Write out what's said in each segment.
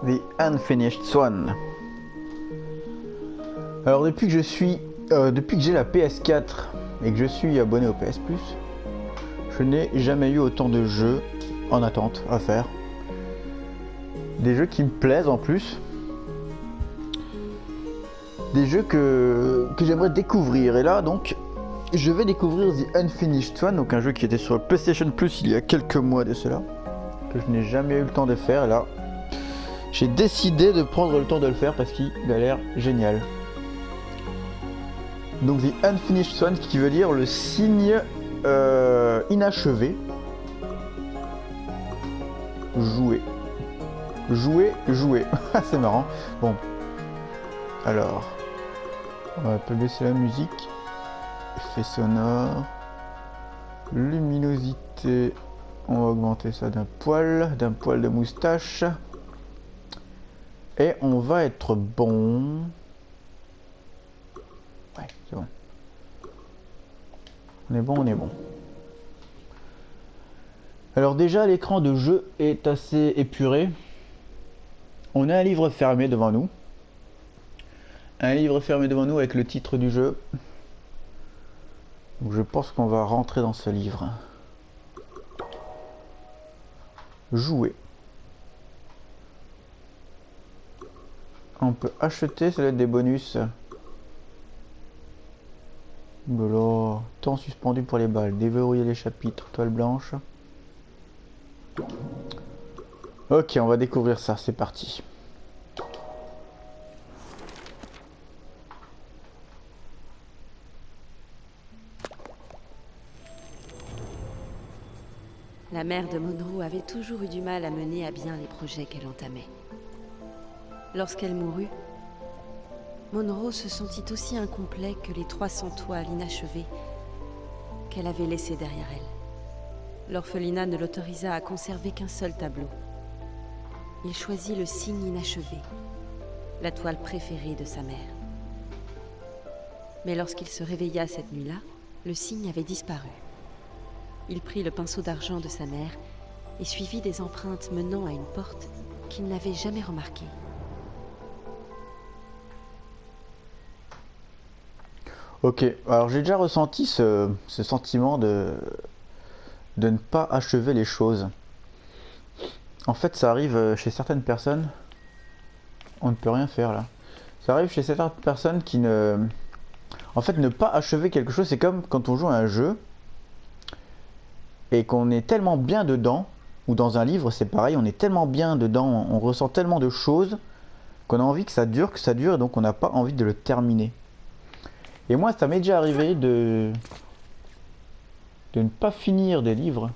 The Unfinished Swan. Alors depuis que j'ai la PS4 et que je suis abonné au PS Plus, je n'ai jamais eu autant de jeux en attente à faire. Des jeux qui me plaisent en plus. Des jeux que j'aimerais découvrir. Et là donc, je vais découvrir The Unfinished Swan, donc un jeu qui était sur le PlayStation Plus il y a quelques mois de cela, que je n'ai jamais eu le temps de faire. Et là, j'ai décidé de prendre le temps de le faire parce qu'il a l'air génial. Donc The Unfinished Swan, qui veut dire le signe inachevé. Jouer. C'est marrant. Bon. Alors. On va un peu baisser la musique. Effet sonore. Luminosité. On va augmenter ça d'un poil de moustache. Et on va être bon. Ouais, c'est bon. On est bon. Alors déjà, l'écran de jeu est assez épuré. On a un livre fermé devant nous. Un livre fermé devant nous avec le titre du jeu. Donc je pense qu'on va rentrer dans ce livre. Jouer. On peut acheter, ça doit être des bonus. Voilà. Temps suspendu pour les balles. Déverrouiller les chapitres. Toile blanche. Ok, on va découvrir ça. C'est parti. La mère de Monroe avait toujours eu du mal à mener à bien les projets qu'elle entamait. Lorsqu'elle mourut, Monroe se sentit aussi incomplet que les 300 toiles inachevées qu'elle avait laissées derrière elle. L'orphelinat ne l'autorisa à conserver qu'un seul tableau. Il choisit le signe inachevé, la toile préférée de sa mère. Mais lorsqu'il se réveilla cette nuit-là, le signe avait disparu. Il prit le pinceau d'argent de sa mère et suivit des empreintes menant à une porte qu'il n'avait jamais remarquée. Ok, alors j'ai déjà ressenti ce sentiment de ne pas achever les choses. En fait, ça arrive chez certaines personnes. On ne peut rien faire là. Ça arrive chez certaines personnes qui ne... En fait, ne pas achever quelque chose, c'est comme quand on joue à un jeu et qu'on est tellement bien dedans, ou dans un livre, c'est pareil, on est tellement bien dedans, on ressent tellement de choses qu'on a envie que ça dure, et donc on n'a pas envie de le terminer. Et moi, ça m'est déjà arrivé de ne pas finir des livres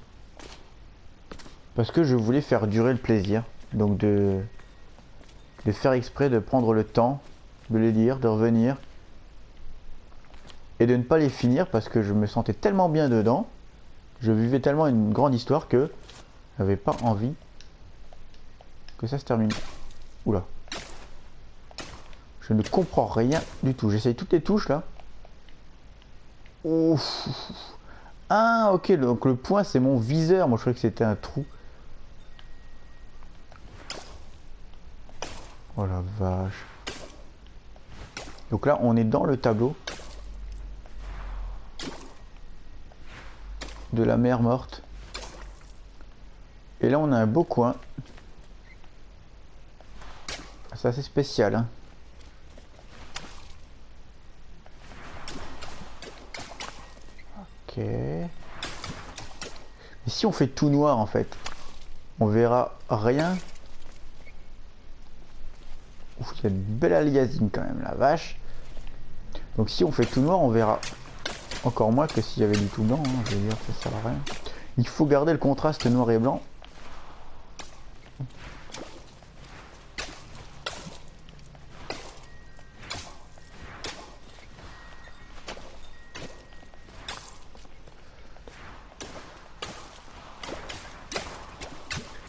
parce que je voulais faire durer le plaisir. Donc de faire exprès de prendre le temps de les lire, de revenir et de ne pas les finir parce que je me sentais tellement bien dedans, je vivais tellement une grande histoire que j'avais pas envie que ça se termine. Oula. Je ne comprends rien du tout. J'essaye toutes les touches là. Ouf. Ah ok, donc le point c'est mon viseur. Moi je croyais que c'était un trou. Oh la vache. Donc là on est dans le tableau de la mère morte. Et là on a un beau coin. C'est assez spécial hein. Ok. Mais si on fait tout noir en fait, on verra rien. Ouf, il y a une belle aliasing quand même, la vache. Donc si on fait tout noir, on verra encore moins que s'il y avait du tout blanc. Hein, je veux dire, ça sert à rien. Il faut garder le contraste noir et blanc.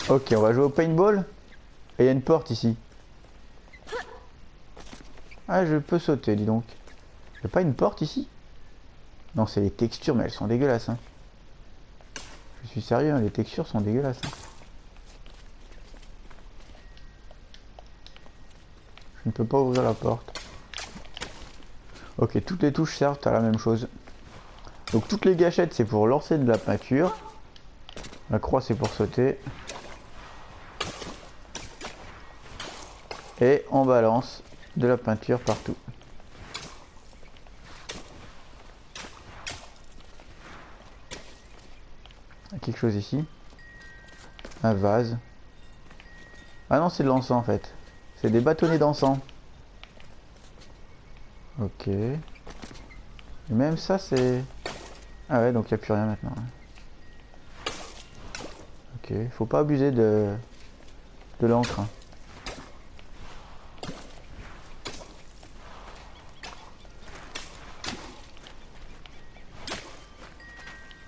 Ok, on va jouer au paintball. Et il y a une porte ici. Ah, je peux sauter, dis donc. Il n'y a pas une porte ici? Non, c'est les textures, mais elles sont dégueulasses. Hein. Je suis sérieux, hein, les textures sont dégueulasses. Hein. ne peux pas ouvrir la porte. Ok, toutes les touches servent à la même chose. Donc toutes les gâchettes c'est pour lancer de la peinture. La croix c'est pour sauter. Et on balance de la peinture partout. Il y a quelque chose ici. Un vase. Ah non, c'est de l'encens en fait. C'est des bâtonnets d'encens. Ok. Et même ça c'est... Ah ouais, donc il n'y a plus rien maintenant. Ok, faut pas abuser de l'encre.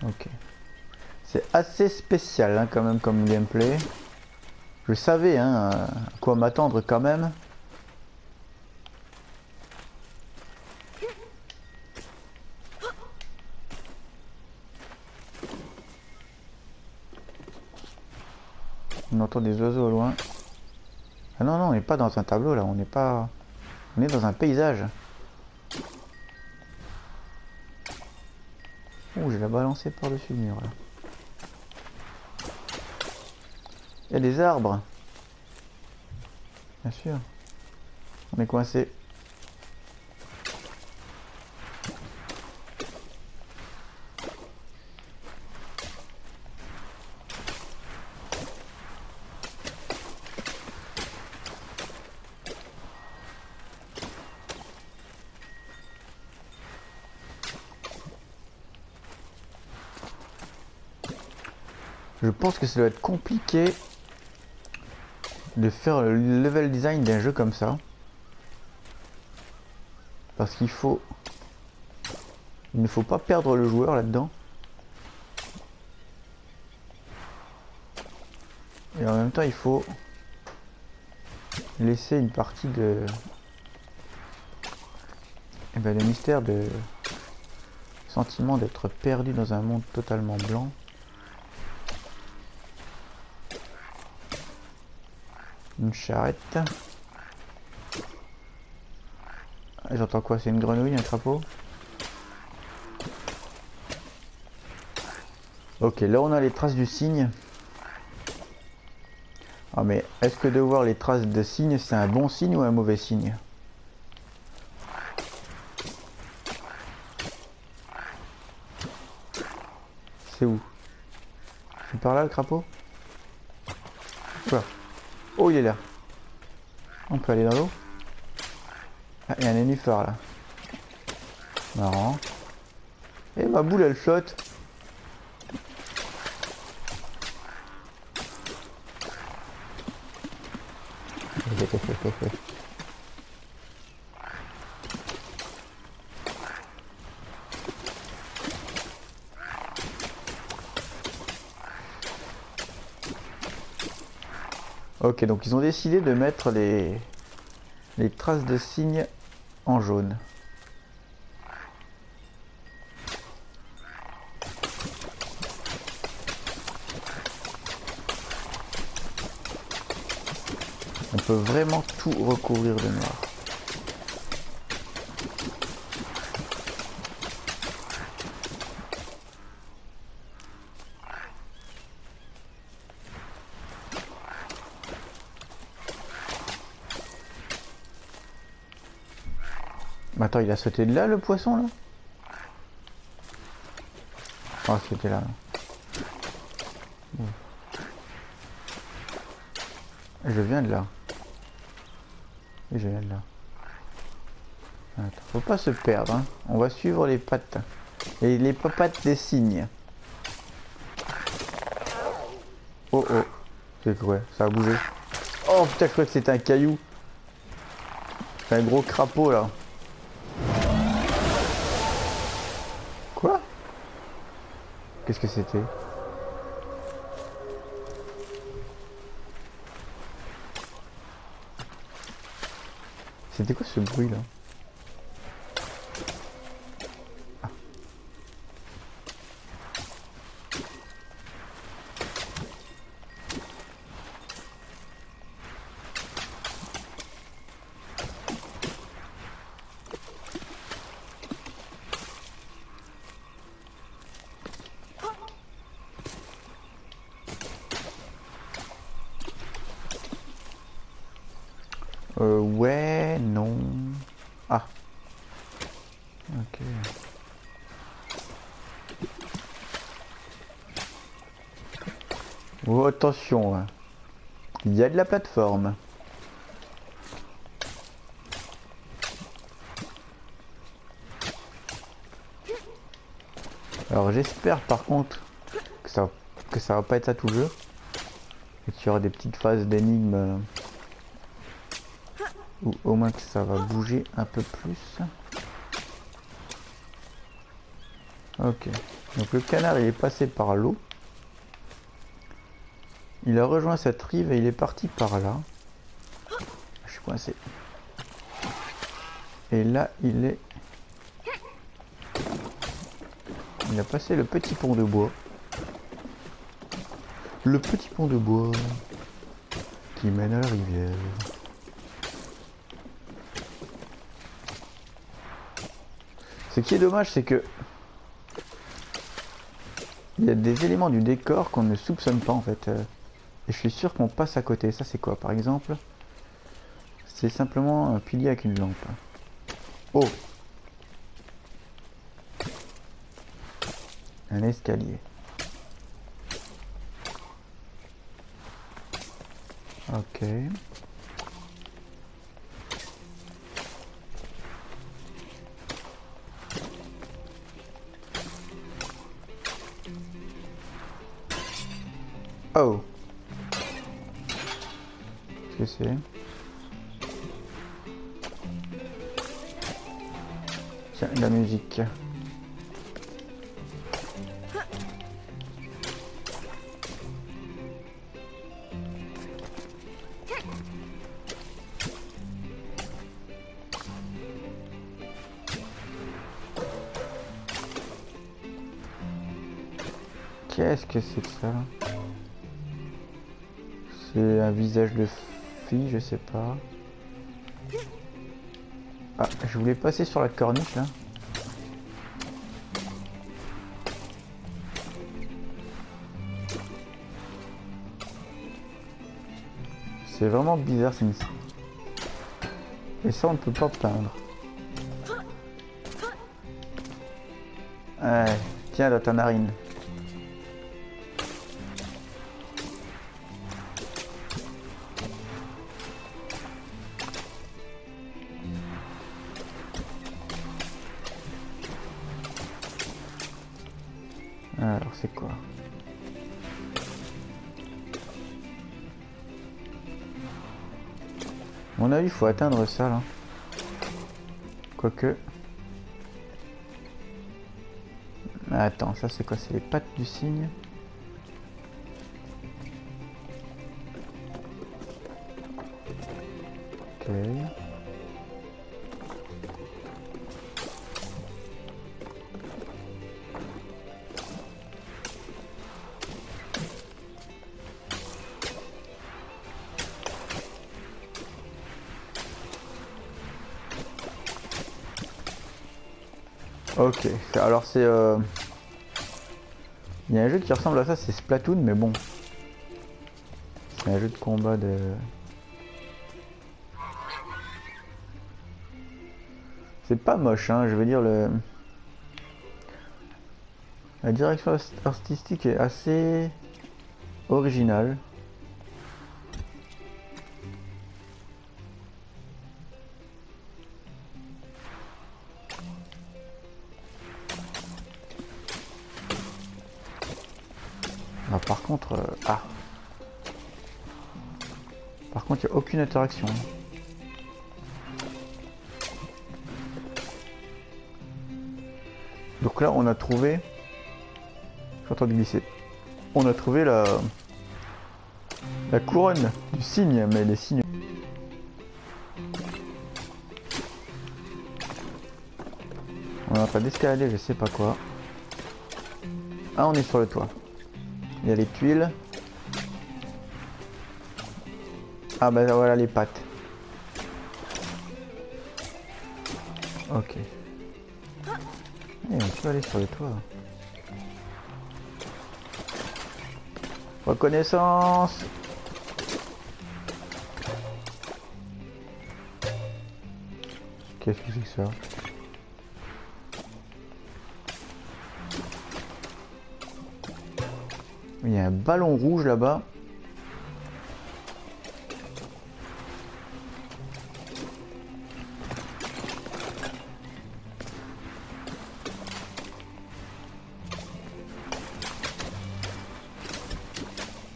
Ok. C'est assez spécial hein, quand même comme gameplay. Je savais hein, à quoi m'attendre quand même. On entend des oiseaux au loin. Ah non, non, on n'est pas dans un tableau là, on n'est pas... On est dans un paysage. Oh, je l'ai balancé par-dessus le mur là. Il y a des arbres. Bien sûr. On est coincé. Je pense que ça doit être compliqué de faire le level design d'un jeu comme ça. Parce qu'il faut... Il ne faut pas perdre le joueur là-dedans. Et en même temps, il faut laisser une partie de... Eh ben, le mystère de... Sentiment d'être perdu dans un monde totalement blanc. Une charrette. Ah, j'entends quoi? C'est une grenouille, un crapaud? Ok, là on a les traces du cygne. Ah mais est-ce que de voir les traces de cygne c'est un bon signe ou un mauvais signe? C'est où? C'est par là le crapaud? Quoi? Oh il est là. On peut aller dans l'eau? Ah il y a un nénuphar là. Marrant. Et ma boule elle flotte. Ok, donc ils ont décidé de mettre les traces de cygne en jaune. On peut vraiment tout recouvrir de noir. Mais attends, il a sauté de là le poisson là? Oh, c'était là. Je viens de là. Et je viens de là. Attends, faut pas se perdre, hein. On va suivre les pattes. Et les pattes des cygnes. Oh oh. C'est quoi? Ça a bougé. Oh putain, je crois que c'était un caillou. C'est un gros crapaud là. Quoi? Qu'est-ce que c'était? C'était quoi ce bruit là? Ah. Ouais, non. Ah. Ok. Oh, attention, hein. Il y a de la plateforme. Alors j'espère par contre que ça va pas être ça tout le jeu. Et qu'il y aura des petites phases d'énigmes. Ou au moins que ça va bouger un peu plus. Ok. Donc le canard il est passé par l'eau. Il a rejoint cette rive et il est parti par là. Je suis coincé. Et là il est... Il a passé le petit pont de bois. Le petit pont de bois qui mène à la rivière. Ce qui est dommage, c'est que il y a des éléments du décor qu'on ne soupçonne pas en fait. Et je suis sûr qu'on passe à côté. Ça c'est quoi par exemple? C'est simplement un pilier avec une lampe. Oh! Un escalier. Ok. Oh. Qu'est-ce que c'est? Tiens, la musique. Qu'est-ce que c'est que ça? C'est un visage de fille, je sais pas. Ah, je voulais passer sur la corniche là. C'est vraiment bizarre, c'est une... Et ça on ne peut pas peindre. Ouais, tiens dans ta narine. Alors c'est quoi? À mon avis il faut atteindre ça là. Quoique... Attends, ça c'est quoi? C'est les pattes du cygne? Ok. Ok, alors c'est... Il y a un jeu qui ressemble à ça, c'est Splatoon, mais bon. C'est un jeu de combat de... C'est pas moche, hein, je veux dire, le... La direction artistique est assez originale. Ah, par contre... ah. Par contre, il n'y a aucune interaction. Donc là, on a trouvé... Je suis en train de glisser. On a trouvé la couronne du cygne, mais les cygnes... On est en train d'escalader, je sais pas quoi. Ah, on est sur le toit. Il y a les tuiles. Ah bah voilà les pattes. Ok. Et on peut aller sur le toit. Reconnaissance. Qu'est-ce que c'est que ça? Il y a un ballon rouge là-bas.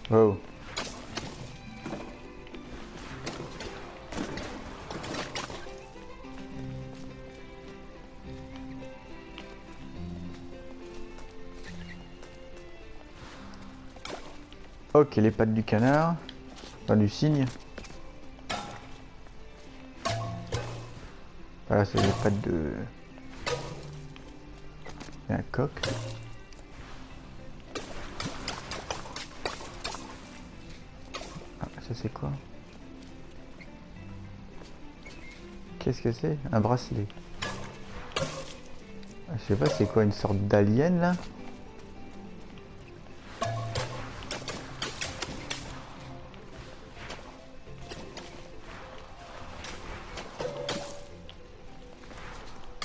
Oh. Ok, les pattes du canard. Enfin, du cygne. Voilà, c'est les pattes de... Il y a un coq. Ah, ça c'est quoi? Qu'est-ce que c'est? Un bracelet. Je sais pas, c'est quoi, une sorte d'alien là?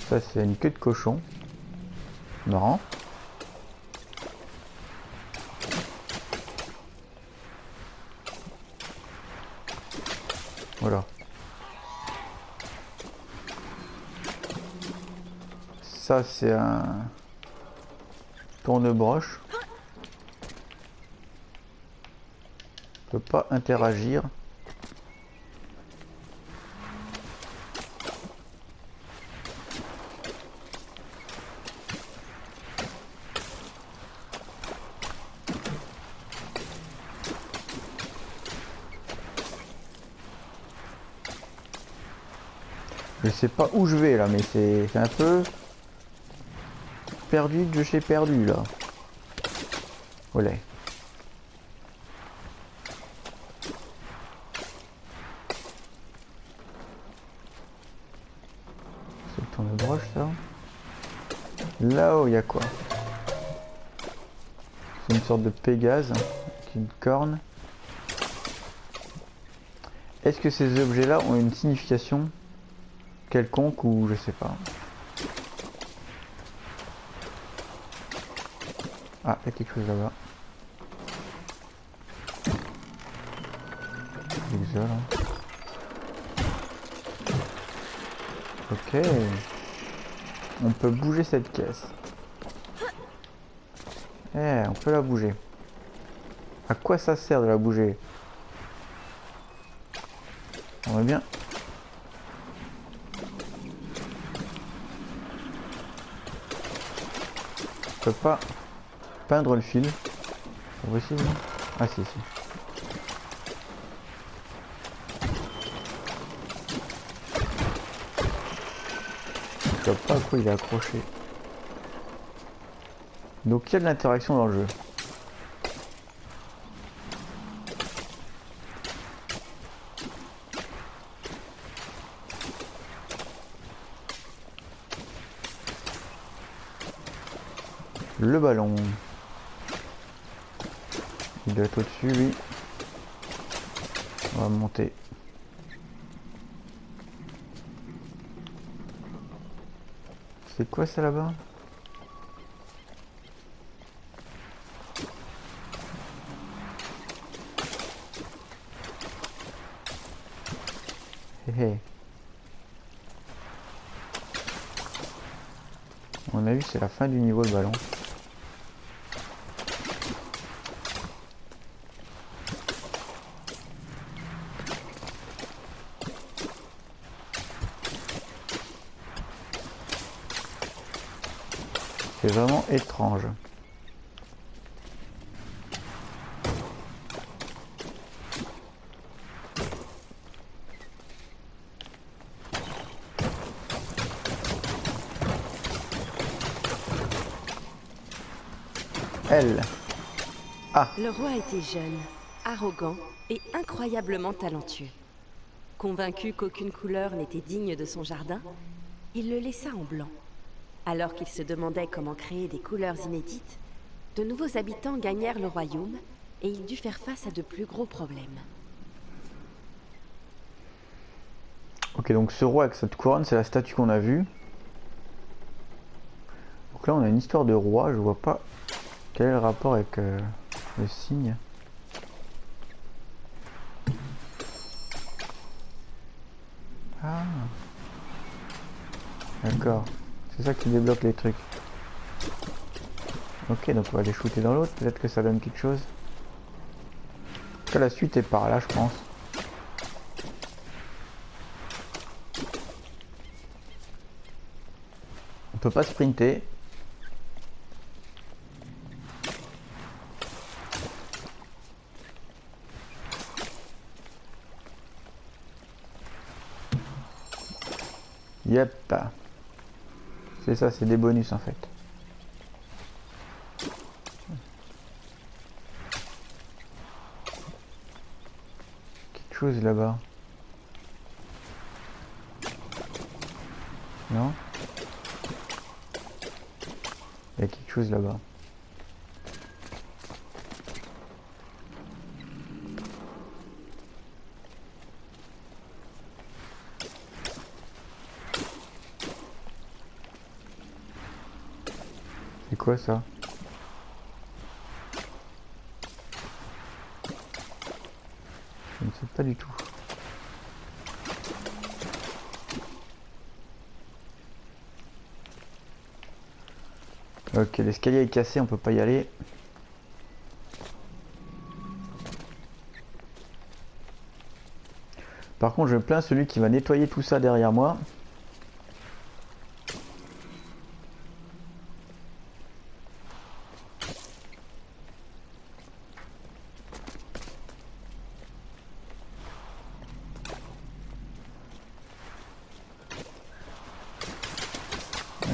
Ça c'est une queue de cochon. Marrant. Voilà. Ça c'est un tourne-broche. On peut pas interagir. Je sais pas où je vais là, mais c'est un peu perdu de chez perdu là. Olé. C'est le tourne-broche ça. Là-haut il y a quoi? C'est une sorte de Pégase avec une corne. Est-ce que ces objets là ont une signification quelconque ou je sais pas? Ah, il y a quelque chose là-bas. Ça, là. Ok. On peut bouger cette caisse. Eh, on peut la bouger. À quoi ça sert de la bouger? On va bien. Je peux pas peindre le fil. C'est possible? Ah si si. Je vois pas à quoi il est accroché. Donc il y a de l'interaction dans le jeu. Le ballon. Il doit être au-dessus, lui. On va monter. C'est quoi ça là-bas? Hé hé. À mon avis, c'est la fin du niveau de ballon. C'est vraiment étrange. Elle. Ah. Le roi était jeune, arrogant et incroyablement talentueux. Convaincu qu'aucune couleur n'était digne de son jardin, il le laissa en blanc. Alors qu'il se demandait comment créer des couleurs inédites, de nouveaux habitants gagnèrent le royaume et il dut faire face à de plus gros problèmes. Ok, donc ce roi avec cette couronne, c'est la statue qu'on a vue. Donc là, on a une histoire de roi. Je vois pas quel est le rapport avec le signe. Ah, d'accord. C'est ça qui débloque les trucs. Ok, donc on va les shooter dans l'autre. Peut-être que ça donne quelque chose. En tout cas, la suite est par là, je pense. On peut pas sprinter. Yep. C'est ça, c'est des bonus en fait. Quelque chose là-bas. Non? Il y a quelque chose là-bas. C'est quoi ça? Je ne sais pas du tout. Ok, l'escalier est cassé, on peut pas y aller. Par contre, je plains celui qui va nettoyer tout ça derrière moi.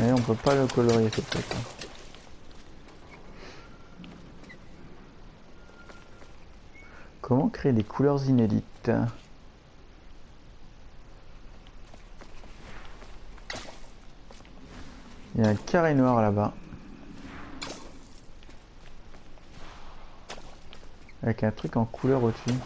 Et on peut pas le colorier ce truc. Comment créer des couleurs inédites? Il y a un carré noir là-bas. Avec un truc en couleur au-dessus.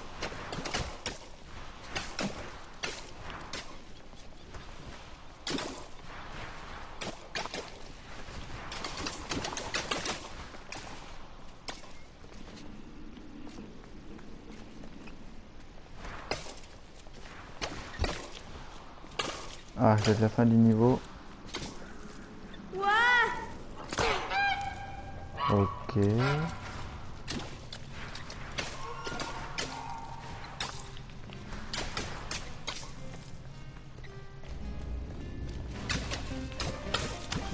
Ah, j'ai la fin du niveau. Ok.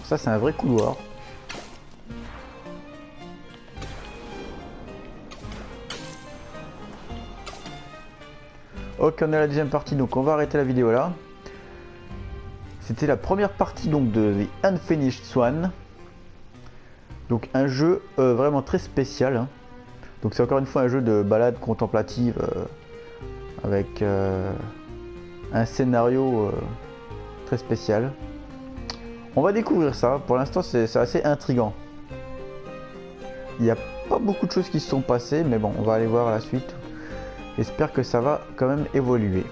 Ça, c'est un vrai couloir. Ok, on est à la deuxième partie, donc on va arrêter la vidéo là. C'était la première partie donc de The Unfinished Swan. Donc un jeu vraiment très spécial. Hein. Donc c'est encore une fois un jeu de balade contemplative avec un scénario très spécial. On va découvrir ça. Pour l'instant c'est assez intriguant. Il n'y a pas beaucoup de choses qui se sont passées, mais bon, on va aller voir la suite. J'espère que ça va quand même évoluer.